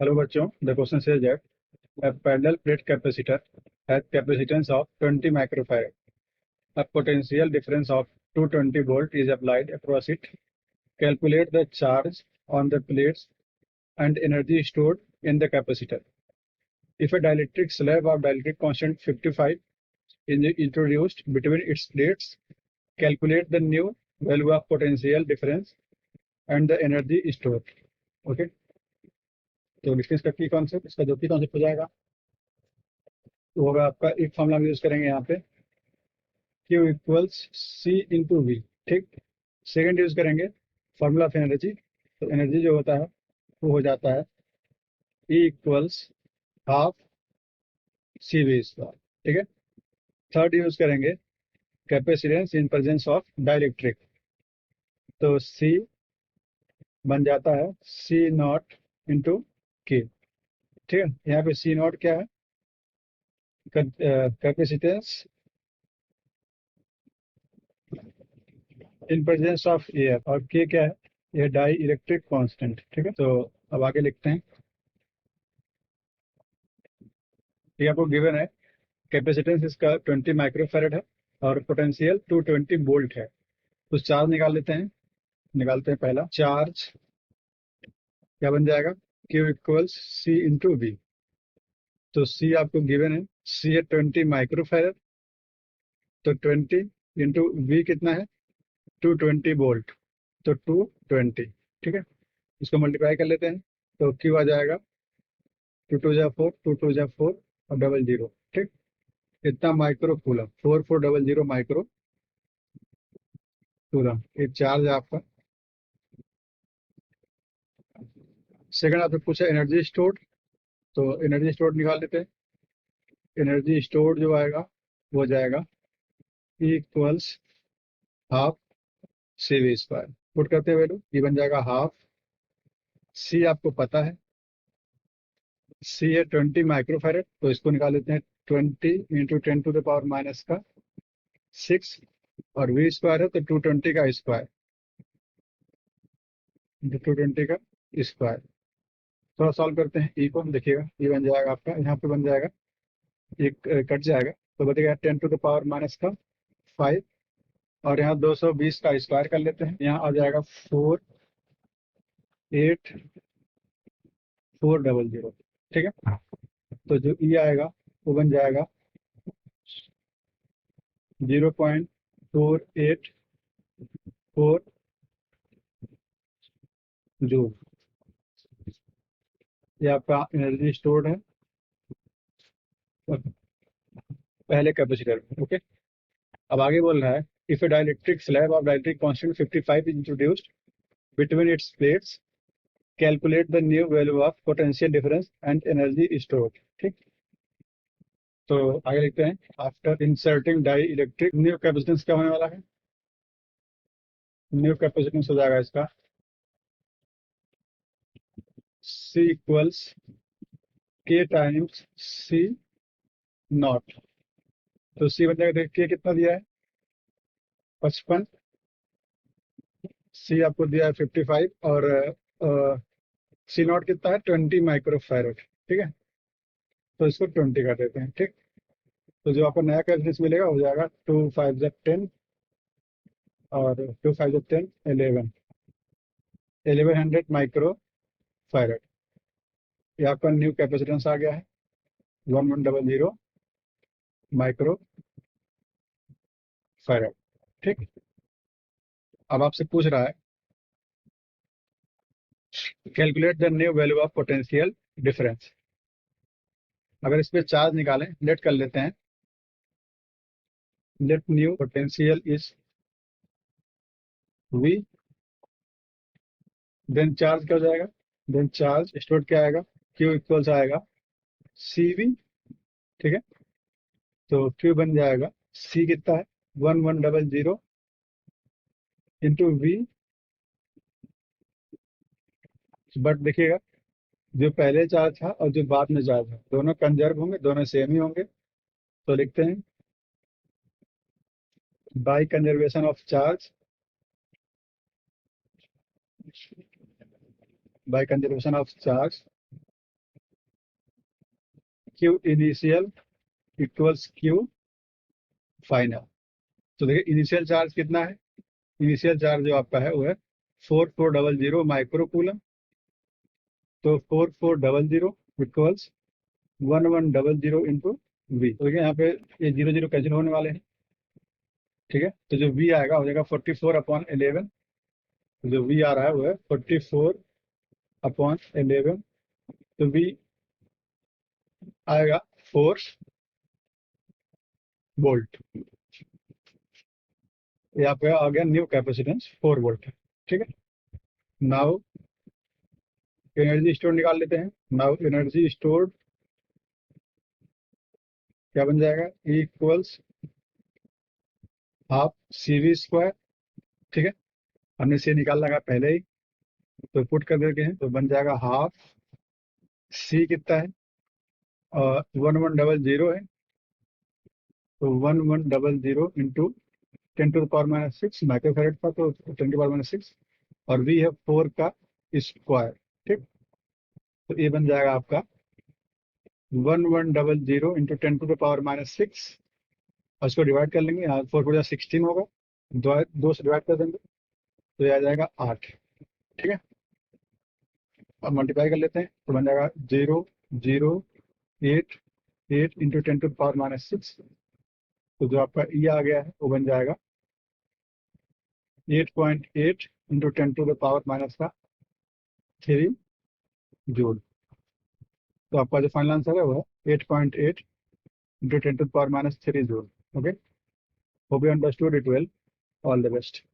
Hello बच्चों, the question says that a parallel plate capacitor has capacitance of 20 microfarad. A potential difference of 220 volt is applied across it. Calculate the charge on the plates and energy stored in the capacitor. If a dielectric slab of dielectric constant 55 is introduced between its plates, calculate the new value of potential difference and the energy stored. Okay, तो लिखते हैं इसका की concept. इसका जो की concept हो जाएगा तो होगा आपका एक फॉर्मूला यूज करेंगे यहाँ पे Q equals C into V. ठीक, सेकेंड यूज करेंगे फॉर्मूला ऑफ एनर्जी। तो एनर्जी जो होता है वो हो जाता है E equals half C V square. ठीक है, थर्ड यूज करेंगे capacitance in presence of dielectric. तो C बन जाता है C नॉट इंटू के। ठीक है, यहाँ पे C नॉट क्या है, capacitance in presence of air, और के क्या है, ये डाई इलेक्ट्रिक कांस्टेंट। ठीक है, तो अब आगे लिखते हैं। ये आपको गिवन है, कैपेसिटेंस इसका 20 माइक्रोफैरड है और पोटेंशियल 220 वोल्ट है। तो चार्ज निकाल लेते हैं। निकालते हैं पहला चार्ज, क्या बन जाएगा, Q equals C into V. तो C आपको गिवन है, C है 20 माइक्रोफैरड, तो 20 इंटू वी कितना है 220 वोल्ट, तो 220। ठीक है, इसको मल्टीप्लाई कर लेते हैं तो Q आ जाएगा 2 2 जा 4, 2 2 जा 4 और डबल जीरो। ठीक, इतना माइक्रो कूलम, 4400 माइक्रो कूलम ये चार्ज है आपका। सेकंड आपसे पूछा एनर्जी स्टोर्ड, तो एनर्जी स्टोर्ड निकाल लेते हैं। एनर्जी स्टोर्ड जो आएगा वो जाएगा E equals half C V square. Put करते हैं वैल्यू, ये बन जाएगा हाफ। C आपको पता है, C है 20 माइक्रोफैरड, तो इसको निकाल लेते हैं 20 into 10 to the power minus का 6, और V स्क्वायर है तो 220 का स्क्वायर इंटू 220 का स्क्वायर। थोड़ा सॉल्व करते हैं ई को, देखिएगा ये बन जाएगा आपका, यहाँ पे बन जाएगा एक कट जाएगा तो बचेगा 10 टू द पावर माइनस का 5, और यहाँ 220 का स्क्वायर कर लेते हैं, यहाँ आ जाएगा 48400। ठीक है, तो जो ई आएगा वो बन जाएगा 0.484 जूल। ये आपका एनर्जी स्टोर्ड है पहले कैपेसिटर में। ओके, अब आगे बोल रहा है if a dielectric slab of dielectric constant 55 is introduced between its plates, calculate the new value of potential difference and energy stored. ठीक, तो आगे लिखते हैं after inserting dielectric, new capacitance क्या होने वाला है, न्यू कैपेसिटेंस हो जाएगा इसका C इक्वल्स के टाइम्स C नॉट। तो C बन जाएगा, देखिए कितना दिया है 55, C आपको दिया है 55, और C नॉट कितना है 20 माइक्रोफैरड। ठीक है, तो इसको 20 कर देते हैं। ठीक, तो जो आपको नया कैपेसिटेंस मिलेगा हो जाएगा 2 5 10 और 2 5 10 1100 माइक्रो फैरड। ये आपका न्यू कैपेसिटेंस आ गया है 1100 माइक्रो फैरड। ठीक, अब आपसे पूछ रहा है calculate the new value of potential difference. अगर इस पे चार्ज निकालें, लेट कर लेते हैं, let new potential is V, then charge क्या हो जाएगा, देन चार्ज स्टोर्ड क्या आएगा, क्यू इक्वल्स आएगा सी वी। ठीक है, तो क्यू बन जाएगा सी कितना है 1100 इंटू वी। बट देखिएगा जो पहले चार्ज था और जो बाद में चार्ज है दोनों कंजर्व होंगे, दोनों सेम ही होंगे। तो लिखते हैं by conservation of charge, by conservation of charge Q initial equals Q final. तो देखिए इनिशियल चार्ज कितना है, इनिशियल चार्ज जो आपका है वो है 4400 माइक्रो कूलम। तो 4400 इक्वल्स 1100 इंटू वी। तो देखिए यहाँ पे ये 0 0 कैंसिल होने वाले हैं, ठीक है। तो जो वी आएगा हो जाएगा 44/11। जो वी आ रहा है वो है 44/11। तो वी आएगा 4 वोल्ट। ये आपका आ गया न्यू कैपेसिटेंस 4 वोल्ट, ठीक है। नाउ एनर्जी स्टोर निकाल लेते हैं। नाउ एनर्जी स्टोर्ड क्या बन जाएगा, E equals half CV square, ठीक है। हमने से निकाल लगा पहले ही, तो पुट कर देते हैं तो बन जाएगा हाफ C कितना है, 1100 है। तो 1100 इंटू 10⁻⁻6 माइक्रोफेरेड था, तो 10⁻⁻6 और V है 4 का स्क्वायर, ठीक। तो ये बन जाएगा आपका 1100 इंटू 10⁻⁻6 और इसको डिवाइड कर लेंगे। यहाँ 4×16 होगा, दो से डिवाइड कर देंगे तो ये आ जाएगा 8, ठीक है। अब मल्टीप्लाई कर लेते हैं तो बन जाएगा 0,088 इंटू 10⁻⁻6। तो जो आपका ई आ गया है वो बन जाएगा 8.8 इंटू 10⁻⁻3 जूल। तो आपका जो फाइनल आंसर है वो है 8.8 into 10⁻⁻3 joule. Okay, hope you understood it well. All the best.